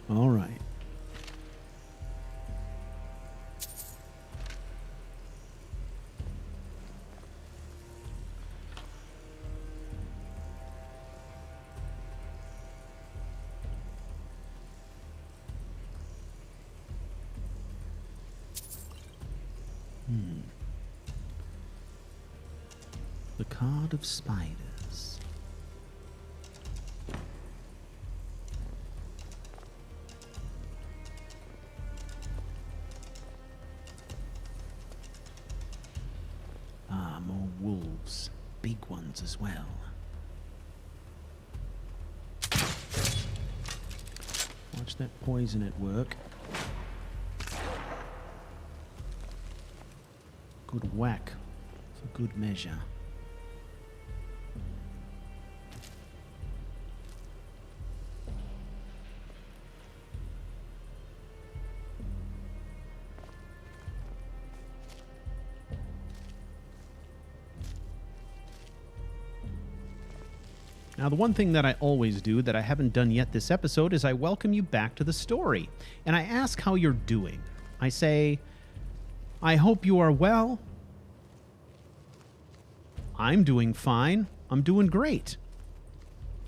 All right. The card of spiders. Ah, more wolves. Big ones as well. Watch that poison at work. Good whack for good measure. Now, the one thing that I always do that I haven't done yet this episode is I welcome you back to the story. And I ask how you're doing. I say, I hope you are well. I'm doing fine. I'm doing great.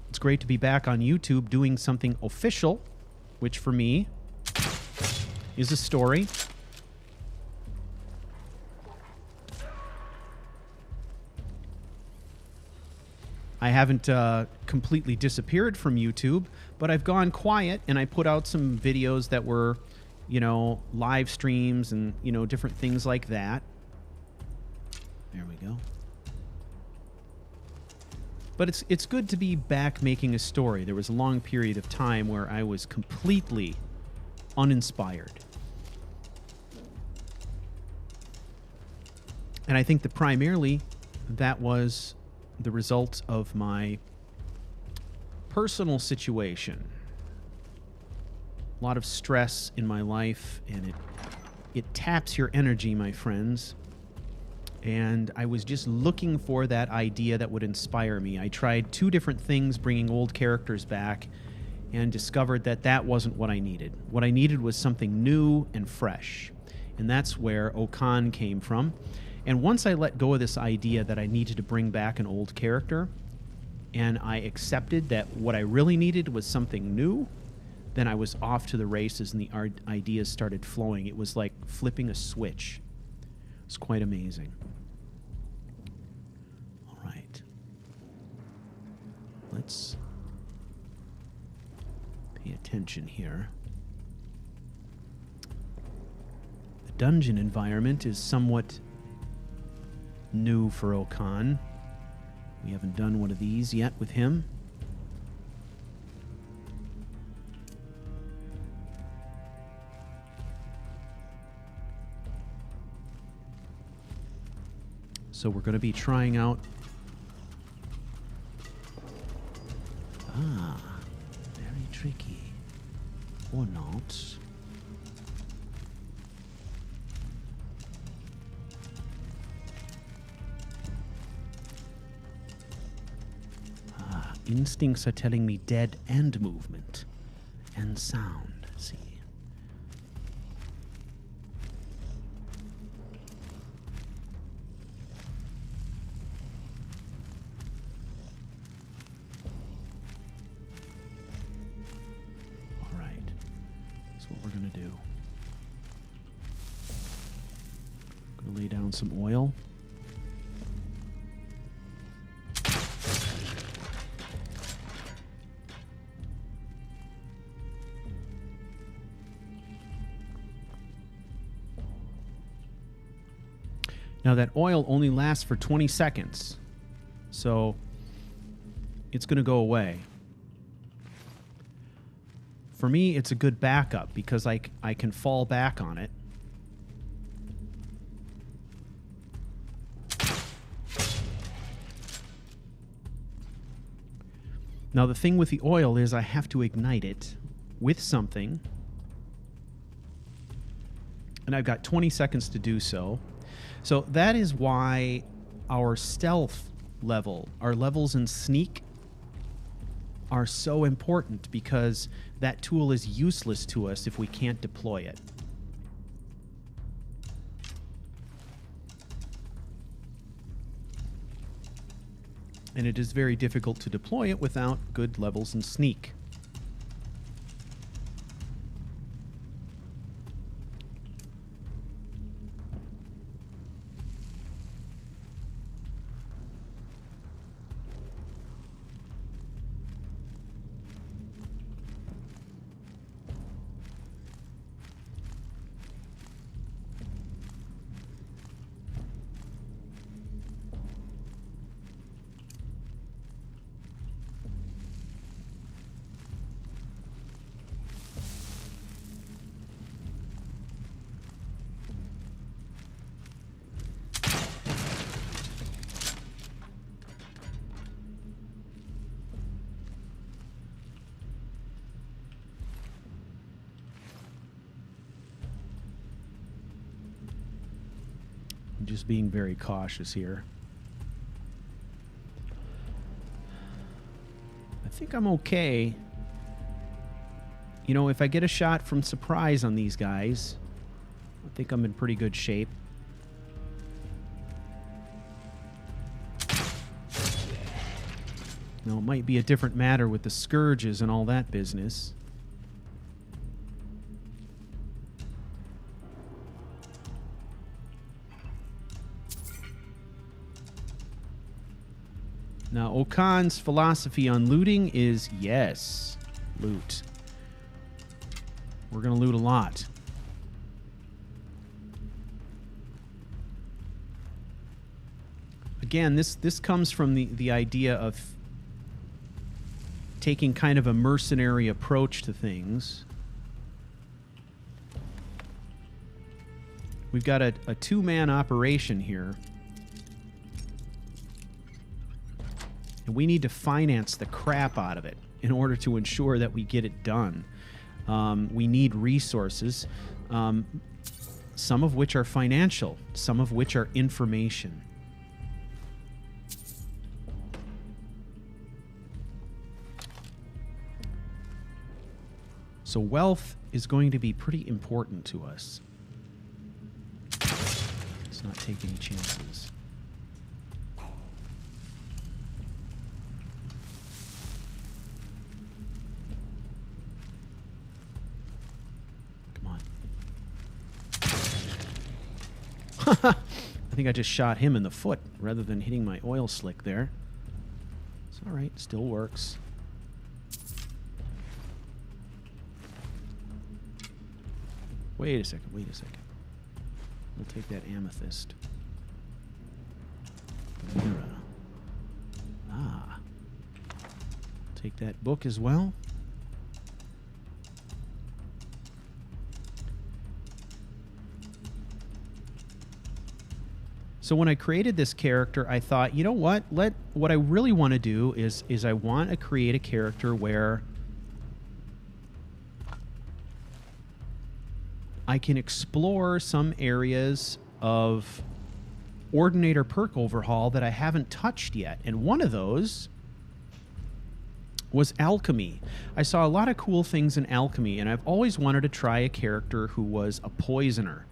It's great to be back on YouTube doing something official, which for me is a story. I haven't completely disappeared from YouTube, but I've gone quiet and I put out some videos that were, you know, live streams and, you know, different things like that. There we go. But it's good to be back making a story. There was a long period of time where I was completely uninspired. And I think that primarily that was the result of my personal situation. A lot of stress in my life, and it taps your energy, my friends. And I was just looking for that idea that would inspire me. I tried 2 different things, bringing old characters back, and discovered that that wasn't what I needed. What I needed was something new and fresh. And that's where Okan came from. And once I let go of this idea that I needed to bring back an old character, and I accepted that what I really needed was something new, then I was off to the races and the ideas started flowing. It was like flipping a switch. It was quite amazing. All right. Let's pay attention here. The dungeon environment is somewhat new for Okan. We haven't done one of these yet with him. So we're going to be trying out... Ah, very tricky. Or not. Instincts are telling me dead and movement and sound. Let's see. All right. That's what we're going to do. Gonna lay down some oil. Now that oil only lasts for 20 seconds, so it's going to go away. For me, it's a good backup because I can fall back on it. Now the thing with the oil is I have to ignite it with something, and I've got 20 seconds to do so. So that is why our stealth level, our levels in sneak, are so important, because that tool is useless to us if we can't deploy it. And it is very difficult to deploy it without good levels in sneak. Just being very cautious here. I think I'm okay. You know, if I get a shot from surprise on these guys, I think I'm in pretty good shape. Now, it might be a different matter with the scourges and all that business. Now, Okan's philosophy on looting is, yes, loot. We're going to loot a lot. Again, this comes from the idea of taking kind of a mercenary approach to things. We've got a two-man operation here. And we need to finance the crap out of it in order to ensure that we get it done. We need resources, some of which are financial, some of which are information. So wealth is going to be pretty important to us. Let's not take any chances. I think I just shot him in the foot rather than hitting my oil slick there. It's all right. Still works. Wait a second. Wait a second. We'll take that amethyst. Ah. Take that book as well. So when I created this character, I thought, you know what? What I really want to do is I want to create a character where I can explore some areas of Ordinator Perk overhaul that I haven't touched yet. And one of those was alchemy. I saw a lot of cool things in alchemy, and I've always wanted to try a character who was a poisoner.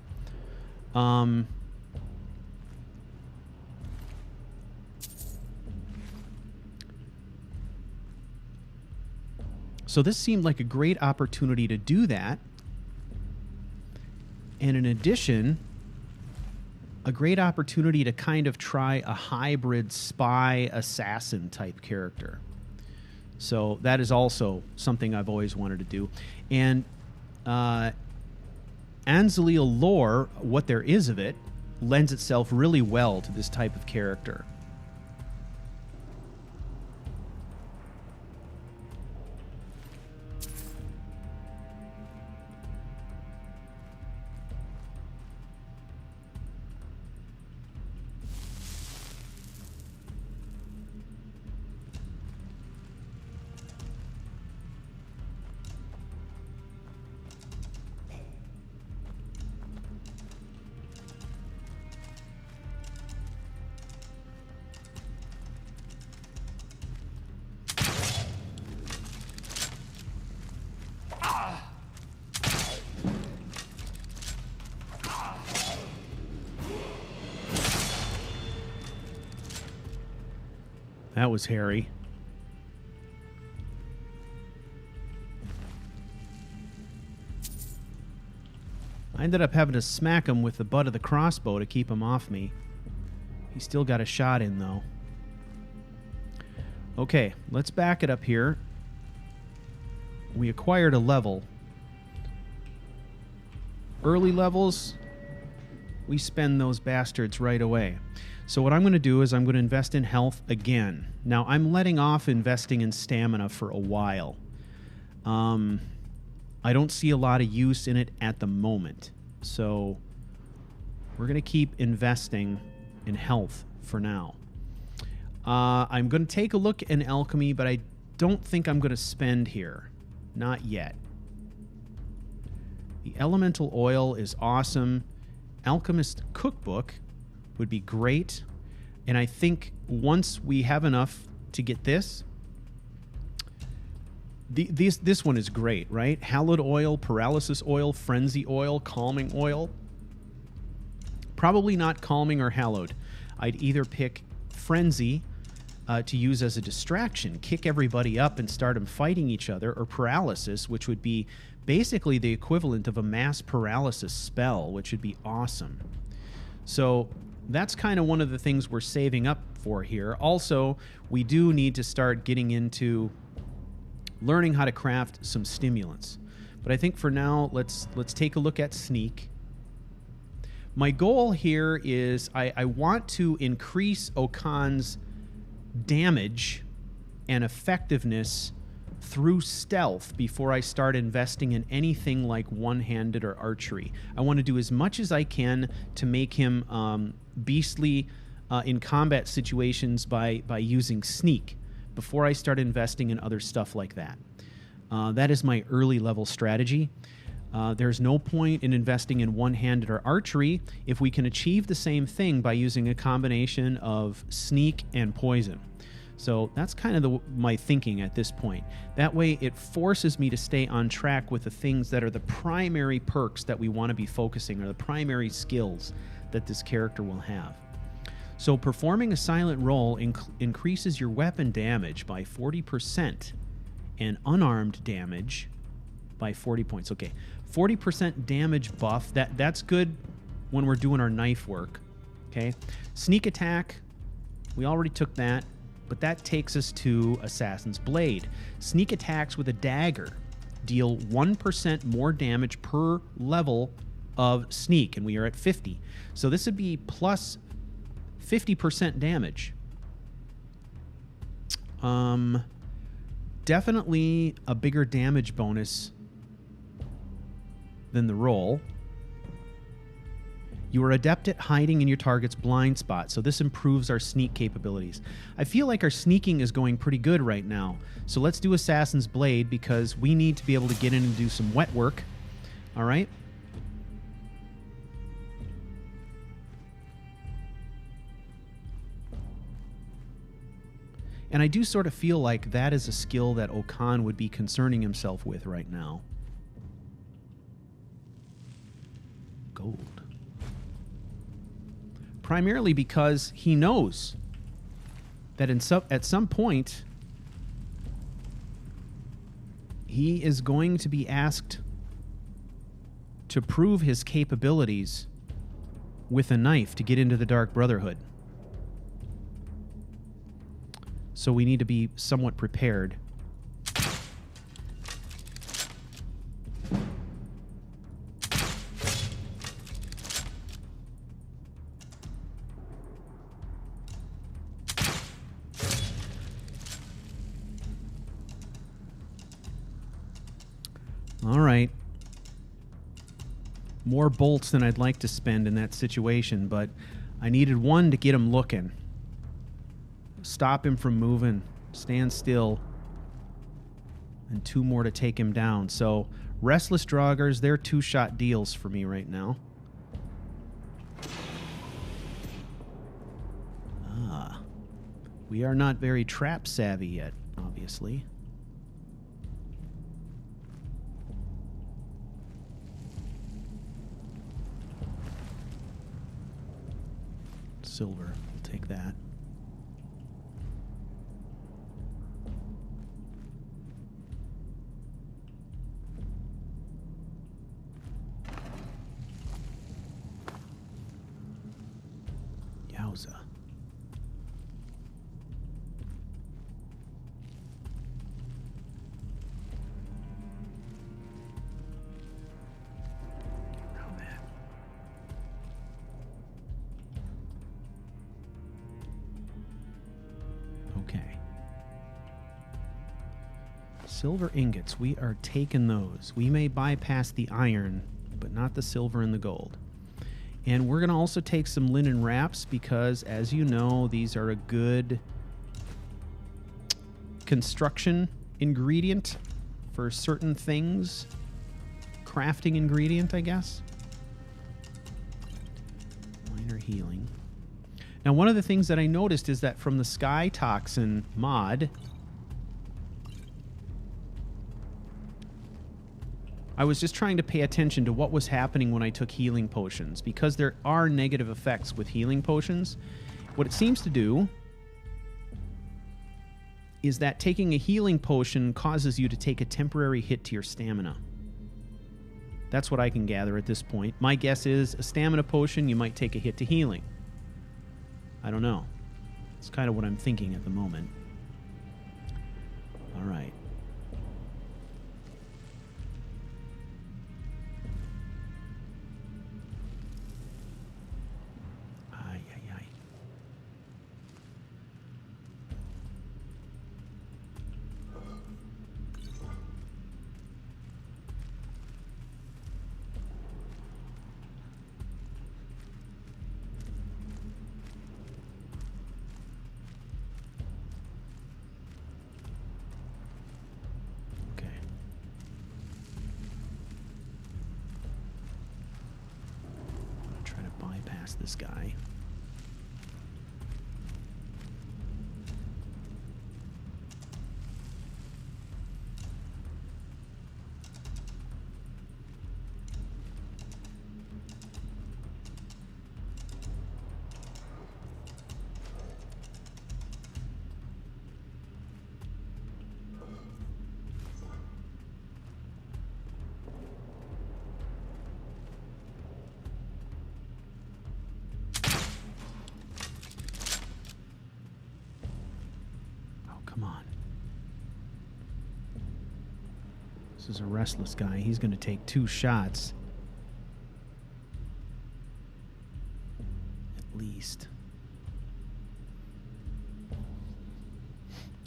So this seemed like a great opportunity to do that. And in addition, a great opportunity to kind of try a hybrid spy assassin type character. So that is also something I've always wanted to do. And An-Xileel lore, what there is of it, lends itself really well to this type of character. That was hairy. I ended up having to smack him with the butt of the crossbow to keep him off me. He still got a shot in, though. Okay, let's back it up here. We acquired a level. Early levels, we spend those bastards right away. So what I'm going to do is I'm going to invest in health again. Now, I'm letting off investing in stamina for a while. I don't see a lot of use in it at the moment. So we're going to keep investing in health for now. I'm going to take a look in alchemy, but I don't think I'm going to spend here. Not yet. The elemental oil is awesome. Alchemist cookbook would be great. And I think once we have enough to get this, this one is great, right? Hallowed oil, paralysis oil, frenzy oil, calming oil. Probably not calming or hallowed. I'd either pick frenzy to use as a distraction, kick everybody up and start them fighting each other, or paralysis, which would be basically the equivalent of a mass paralysis spell, which would be awesome. So that's kind of one of the things we're saving up for here. Also, we do need to start getting into learning how to craft some stimulants. But I think for now, let's take a look at sneak. My goal here is I want to increase Okan's damage and effectiveness through stealth before I start investing in anything like one-handed or archery. I want to do as much as I can to make him beastly in combat situations by using sneak before I start investing in other stuff like that. That is my early level strategy. There's no point in investing in one-handed or archery if we can achieve the same thing by using a combination of sneak and poison. So that's kind of my thinking at this point. That way it forces me to stay on track with the things that are the primary perks that we want to be focusing, or the primary skills that this character will have. So performing a silent roll increases your weapon damage by 40% and unarmed damage by 40 points. Okay, 40% damage buff. That's good when we're doing our knife work. Okay, sneak attack, we already took that, but that takes us to Assassin's Blade. Sneak attacks with a dagger deal 1% more damage per level of sneak, and we are at 50. So this would be plus 50% damage. Definitely a bigger damage bonus than the roll. You are adept at hiding in your target's blind spot, so this improves our sneak capabilities. I feel like our sneaking is going pretty good right now. So let's do Assassin's Blade, because we need to be able to get in and do some wet work. All right? And I do sort of feel like that is a skill that Okan would be concerning himself with right now. Gold. Primarily because he knows that at some point he is going to be asked to prove his capabilities with a knife to get into the Dark Brotherhood. So we need to be somewhat prepared. All right. More bolts than I'd like to spend in that situation, but I needed one to get him looking. Stop him from moving. Stand still. And 2 more to take him down. So, Restless Draugrs, they're 2-shot deals for me right now. Ah. We are not very trap savvy yet, obviously. Silver. We'll take that. Yowza. Silver ingots, we are taking those. We may bypass the iron, but not the silver and the gold. And we're going to also take some linen wraps because, as you know, these are a good construction ingredient for certain things. Crafting ingredient, I guess. Minor healing. Now, one of the things that I noticed is that from the Sky Toxin mod, I was just trying to pay attention to what was happening when I took healing potions, because there are negative effects with healing potions. What it seems to do is that taking a healing potion causes you to take a temporary hit to your stamina. That's what I can gather at this point. My guess is a stamina potion, you might take a hit to healing. I don't know. It's kind of what I'm thinking at the moment. All right. This guy. Come on. This is a restless guy. He's going to take 2 shots. At least.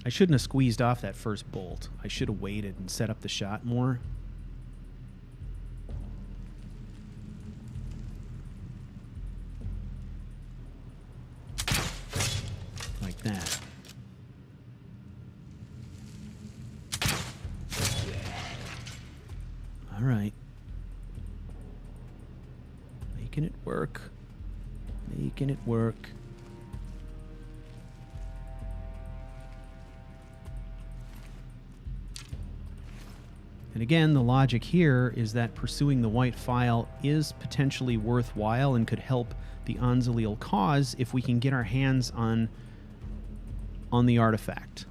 I shouldn't have squeezed off that first bolt. I should have waited and set up the shot more. Like that. All right. Making it work. Making it work. And again, the logic here is that pursuing the white file is potentially worthwhile and could help the An-Xileel cause if we can get our hands on the artifact.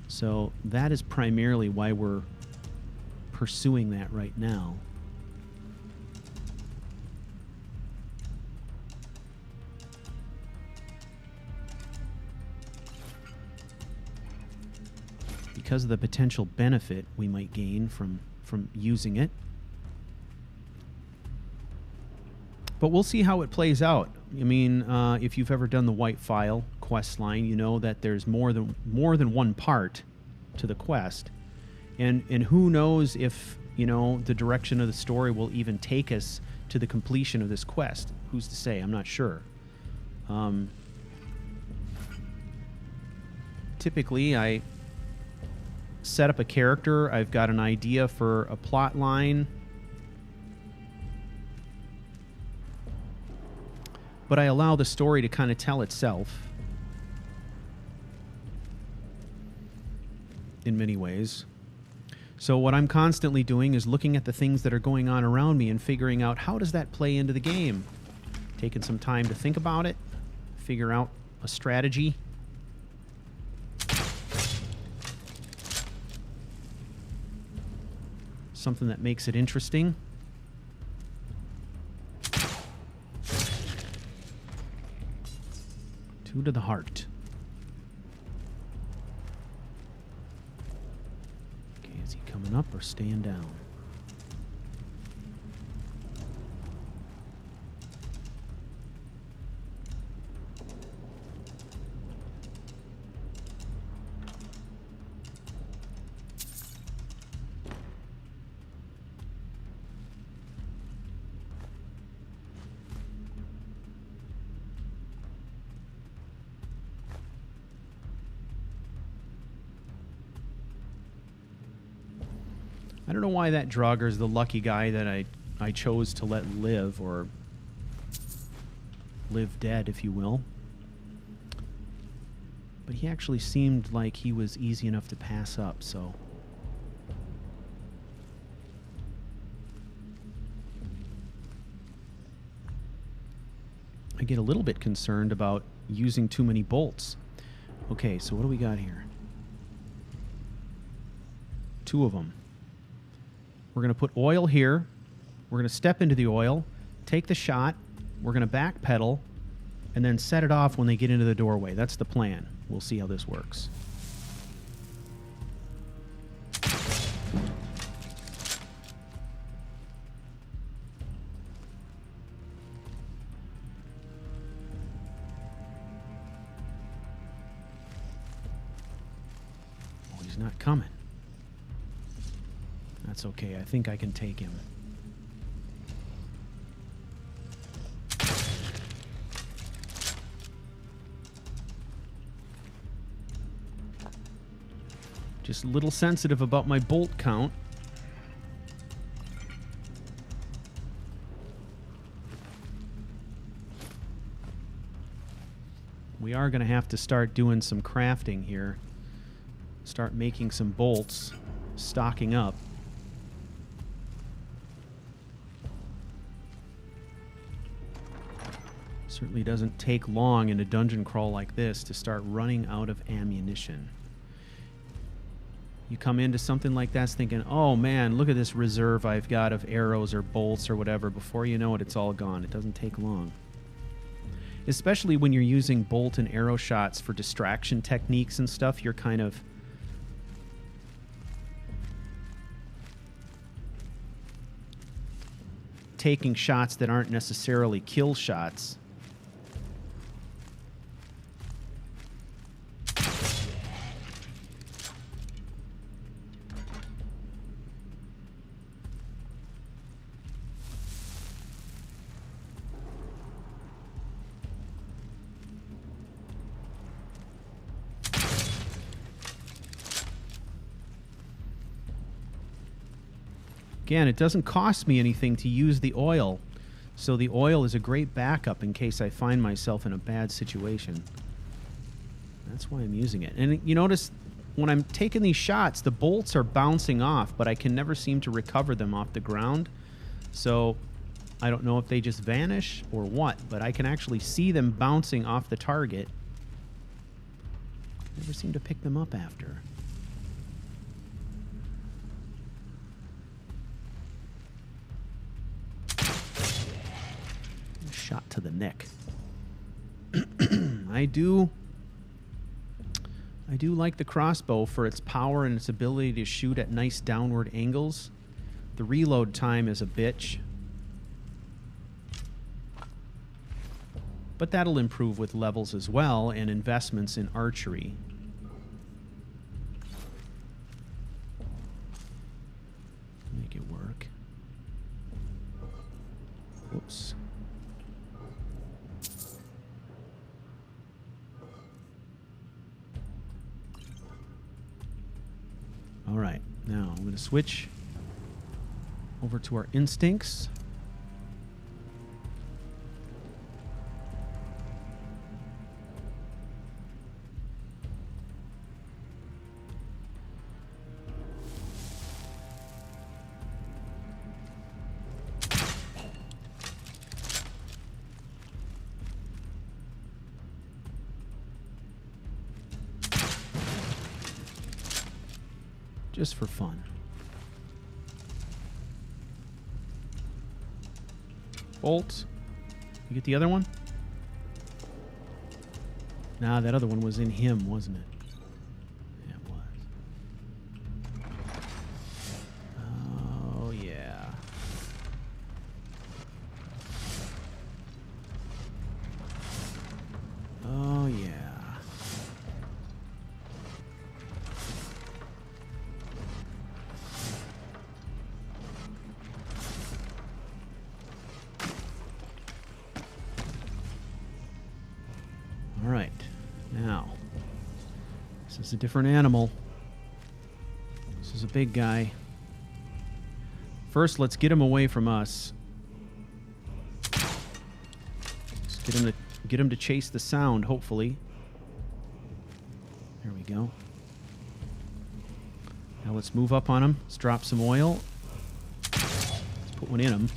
So that is primarily why we're pursuing that right now. because of the potential benefit we might gain from using it. But we'll see how it plays out. I mean, if you've ever done the White File quest line, you know that there's more than one part to the quest, and who knows if, you know, the direction of the story will even take us to the completion of this quest. Who's to say? I'm not sure. Typically, I set up a character. I've got an idea for a plot line, but I allow the story to kind of tell itself in many ways. So what I'm constantly doing is looking at the things that are going on around me and figuring out, how does that play into the game? Taking some time to think about it, figure out a strategy. Something that makes it interesting. Two to the heart. Okay, is he coming up or staying down? I don't know why that Draugr the lucky guy that I chose to let live, or live dead, if you will. But he actually seemed like he was easy enough to pass up, so... I get a little bit concerned about using too many bolts. Okay, so what do we got here? 2 of them. We're going to put oil here. We're going to step into the oil, take the shot. We're going to backpedal, and then set it off when they get into the doorway. That's the plan. We'll see how this works. Oh, he's not coming. That's okay. I think I can take him. Just a little sensitive about my bolt count. We are going to have to start doing some crafting here. Start making some bolts, stocking up. Certainly doesn't take long in a dungeon crawl like this to start running out of ammunition. You come into something like that thinking, oh man, look at this reserve I've got of arrows or bolts or whatever. Before you know it, it's all gone. It doesn't take long. Especially when you're using bolt and arrow shots for distraction techniques and stuff, you're kind of... taking shots that aren't necessarily kill shots. Again, it doesn't cost me anything to use the oil, so the oil is a great backup in case I find myself in a bad situation. That's why I'm using it. And you notice when I'm taking these shots, the bolts are bouncing off, but I can never seem to recover them off the ground. So I don't know if they just vanish or what, but I can actually see them bouncing off the target. Never seem to pick them up after. Shot to the neck. I do I do like the crossbow for its power and its ability to shoot at nice downward angles. The reload time is a bitch. But that'll improve with levels as well and investments in archery. Make it work. Whoops. All right, now I'm going to switch over to our instincts. Just for fun. Bolt. You get the other one? Nah, that other one was in him, wasn't it? Yeah, it was. Oh, yeah. Oh, yeah. All right, now, this is a different animal. This is a big guy. First, let's get him away from us. Let's get him to chase the sound, hopefully. There we go. Now let's move up on him. Let's drop some oil. Let's put one in him.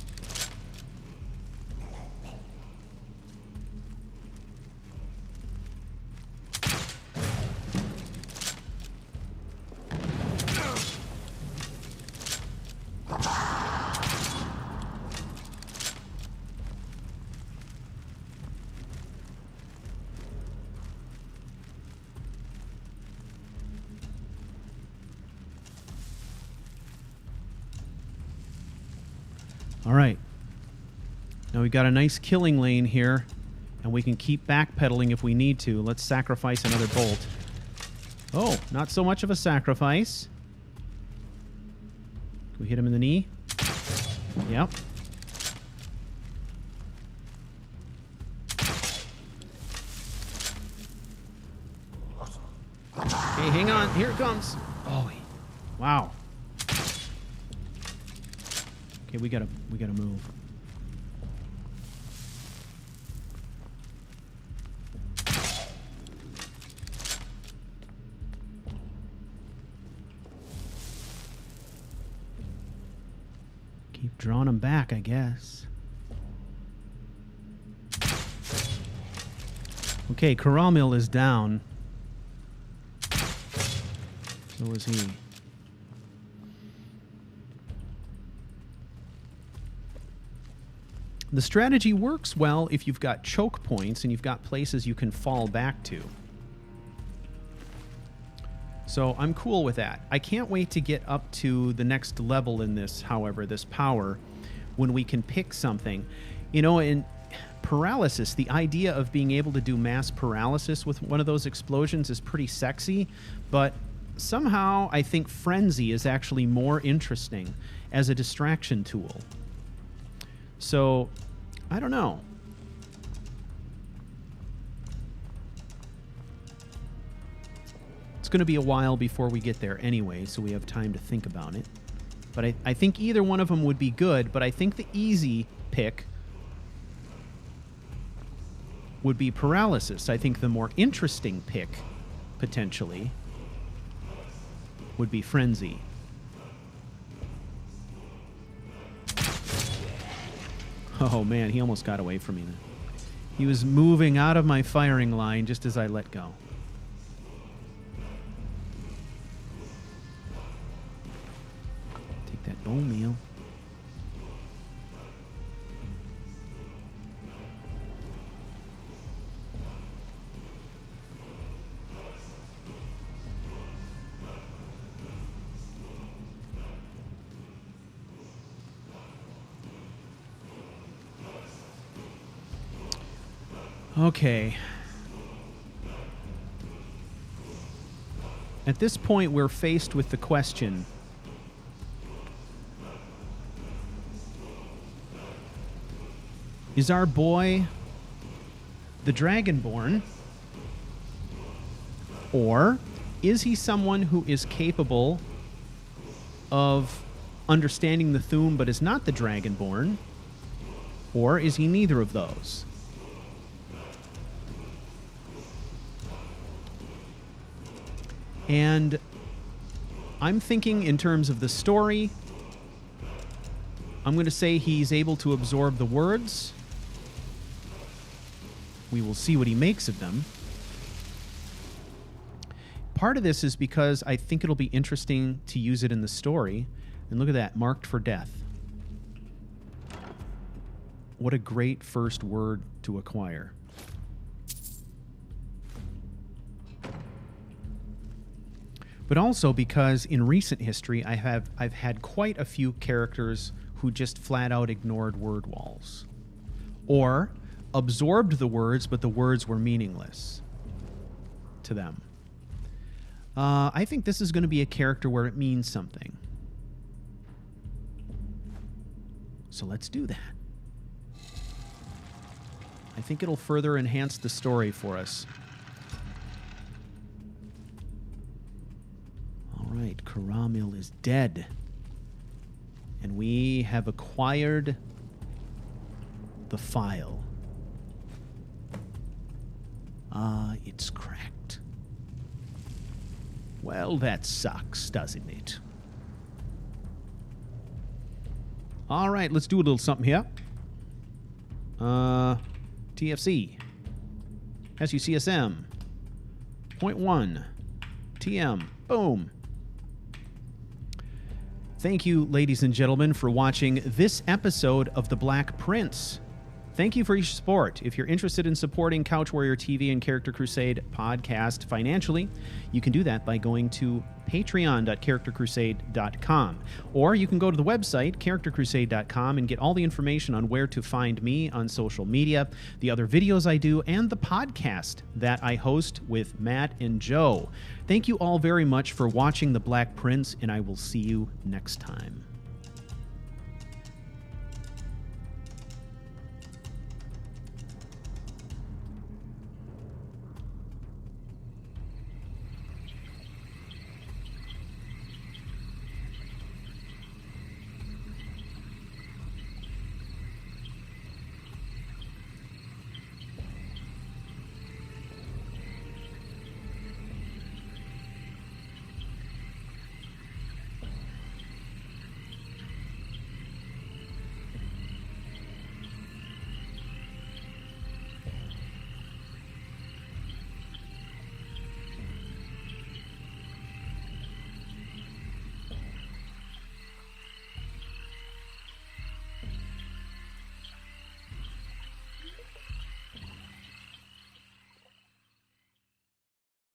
All right. Now we've got a nice killing lane here, and we can keep backpedaling if we need to. Let's sacrifice another bolt. Oh, not so much of a sacrifice. Can we hit him in the knee? Yep. Okay, hang on. Here it comes. Oh, wow. Okay, we gotta move. Keep drawing them back, I guess. Okay, Corral Mill is down. So is he. The strategy works well if you've got choke points and you've got places you can fall back to. So I'm cool with that. I can't wait to get up to the next level in this, however, this power, when we can pick something. You know, in paralysis, the idea of being able to do mass paralysis with one of those explosions is pretty sexy, but somehow I think frenzy is actually more interesting as a distraction tool. So, I don't know. It's going to be a while before we get there anyway, so we have time to think about it. But I think either one of them would be good, but I think the easy pick would be paralysis. I think the more interesting pick, potentially, would be frenzy. Oh man, he almost got away from me then. He was moving out of my firing line just as I let go. Take that bone meal. Okay. At this point, we're faced with the question, is our boy the Dragonborn, or is he someone who is capable of understanding the Thu'um but is not the Dragonborn, or is he neither of those? And I'm thinking in terms of the story, I'm going to say he's able to absorb the words. We will see what he makes of them. Part of this is because I think it'll be interesting to use it in the story. And look at that, marked for death. What a great first word to acquire. But also because in recent history, I've had quite a few characters who just flat out ignored word walls, or absorbed the words, but the words were meaningless to them. I think this is going to be a character where it means something. So let's do that. I think it'll further enhance the story for us. Right, Karamil is dead. And we have acquired the file. It's cracked. Well, that sucks, doesn't it? All right, let's do a little something here. TFC. SUCSM. 0.1. TM. Boom. Thank you, ladies and gentlemen, for watching this episode of The Black Prince. Thank you for your support. If you're interested in supporting Couch Warrior TV and Character Crusade podcast financially, you can do that by going to patreon.charactercrusade.com. Or you can go to the website, charactercrusade.com, and get all the information on where to find me on social media, the other videos I do, and the podcast that I host with Matt and Joe. Thank you all very much for watching The Black Prince, and I will see you next time.